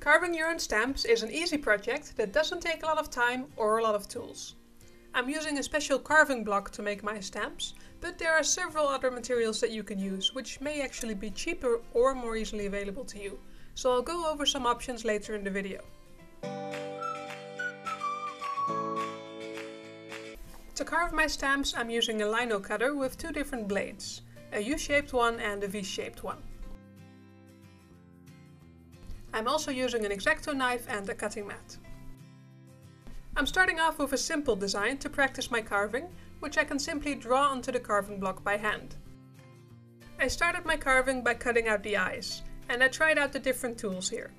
Carving your own stamps is an easy project that doesn't take a lot of time or a lot of tools. I'm using a special carving block to make my stamps, but there are several other materials that you can use, which may actually be cheaper or more easily available to you. So I'll go over some options later in the video. To carve my stamps, I'm using a Lino cutter with two different blades, a U-shaped one and a V-shaped one. I'm also using an X-acto knife and a cutting mat. I'm starting off with a simple design to practice my carving, which I can simply draw onto the carving block by hand. I started my carving by cutting out the eyes, and I tried out the different tools here.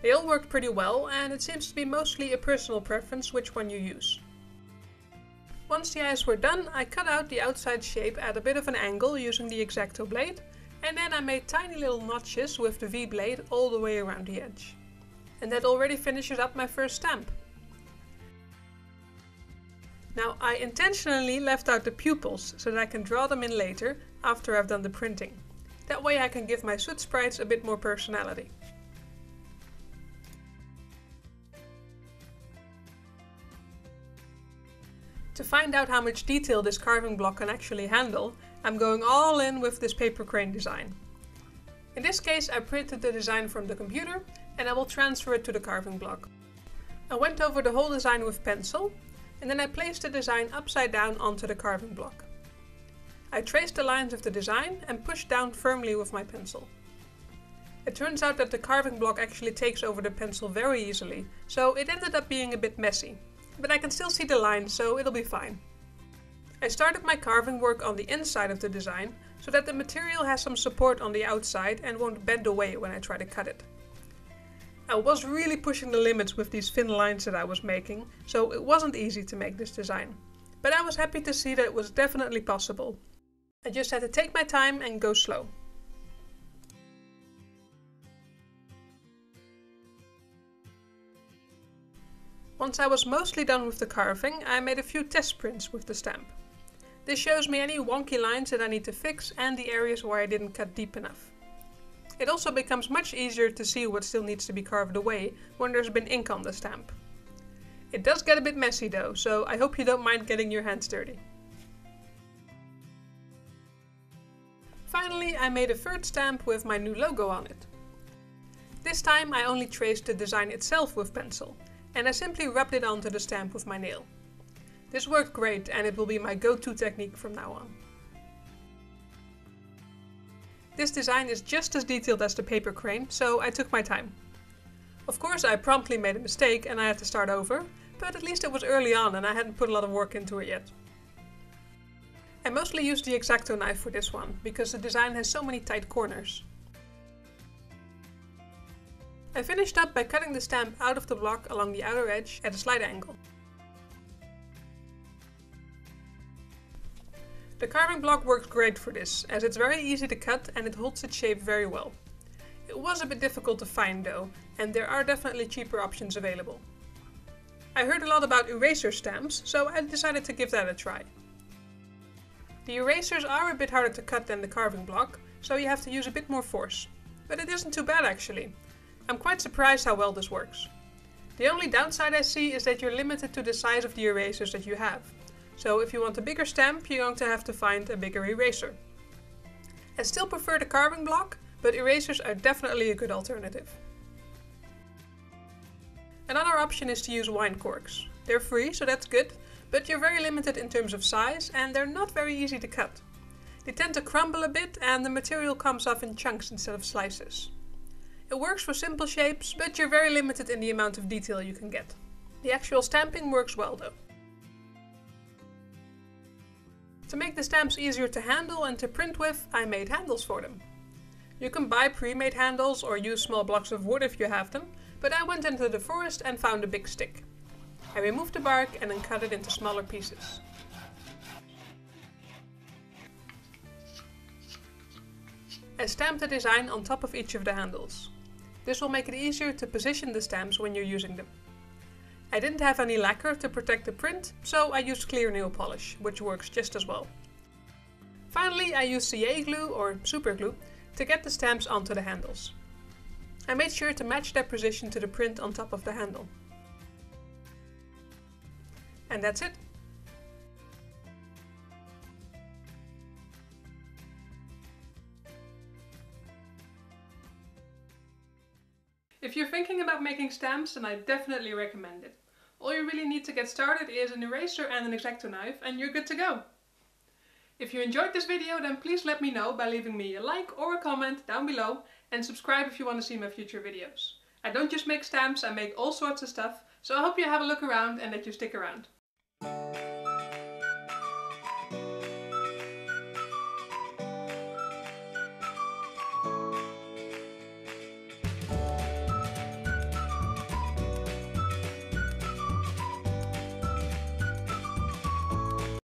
They all worked pretty well, and it seems to be mostly a personal preference which one you use. Once the eyes were done, I cut out the outside shape at a bit of an angle using the X-acto blade, and then I made tiny little notches with the V blade all the way around the edge. And that already finishes up my first stamp. Now I intentionally left out the pupils so that I can draw them in later after I've done the printing. That way I can give my soot sprites a bit more personality. To find out how much detail this carving block can actually handle, I'm going all in with this paper crane design. In this case I printed the design from the computer and I will transfer it to the carving block. I went over the whole design with pencil and then I placed the design upside down onto the carving block. I traced the lines of the design and pushed down firmly with my pencil. It turns out that the carving block actually takes over the pencil very easily, so it ended up being a bit messy. But I can still see the lines, so it'll be fine. I started my carving work on the inside of the design, so that the material has some support on the outside and won't bend away when I try to cut it. I was really pushing the limits with these thin lines that I was making, so it wasn't easy to make this design. But I was happy to see that it was definitely possible. I just had to take my time and go slow. Once I was mostly done with the carving, I made a few test prints with the stamp. This shows me any wonky lines that I need to fix and the areas where I didn't cut deep enough. It also becomes much easier to see what still needs to be carved away when there's been ink on the stamp. It does get a bit messy though, so I hope you don't mind getting your hands dirty. Finally, I made a third stamp with my new logo on it. This time I only traced the design itself with pencil, and I simply rubbed it onto the stamp with my nail. This worked great and it will be my go-to technique from now on. This design is just as detailed as the paper crane, so I took my time. Of course I promptly made a mistake and I had to start over, but at least it was early on and I hadn't put a lot of work into it yet. I mostly used the X-acto knife for this one, because the design has so many tight corners. I finished up by cutting the stamp out of the block along the outer edge at a slight angle. The carving block works great for this, as it's very easy to cut and it holds its shape very well. It was a bit difficult to find though, and there are definitely cheaper options available. I heard a lot about eraser stamps, so I decided to give that a try. The erasers are a bit harder to cut than the carving block, so you have to use a bit more force. But it isn't too bad actually. I'm quite surprised how well this works. The only downside I see is that you're limited to the size of the erasers that you have. So if you want a bigger stamp, you're going to have to find a bigger eraser. I still prefer the carving block, but erasers are definitely a good alternative. Another option is to use wine corks. They're free, so that's good, but you're very limited in terms of size and they're not very easy to cut. They tend to crumble a bit and the material comes off in chunks instead of slices. It works for simple shapes, but you're very limited in the amount of detail you can get. The actual stamping works well though. To make the stamps easier to handle and to print with, I made handles for them. You can buy pre-made handles or use small blocks of wood if you have them, but I went into the forest and found a big stick. I removed the bark and then cut it into smaller pieces. I stamped the design on top of each of the handles. This will make it easier to position the stamps when you're using them. I didn't have any lacquer to protect the print, so I used clear nail polish, which works just as well. Finally, I used CA glue or super glue to get the stamps onto the handles. I made sure to match their position to the print on top of the handle. And that's it. If you're thinking about making stamps, then I definitely recommend it. All you really need to get started is an eraser and an X-acto knife and you're good to go. If you enjoyed this video, then please let me know by leaving me a like or a comment down below and subscribe if you want to see my future videos. I don't just make stamps, I make all sorts of stuff, so I hope you have a look around and that you stick around.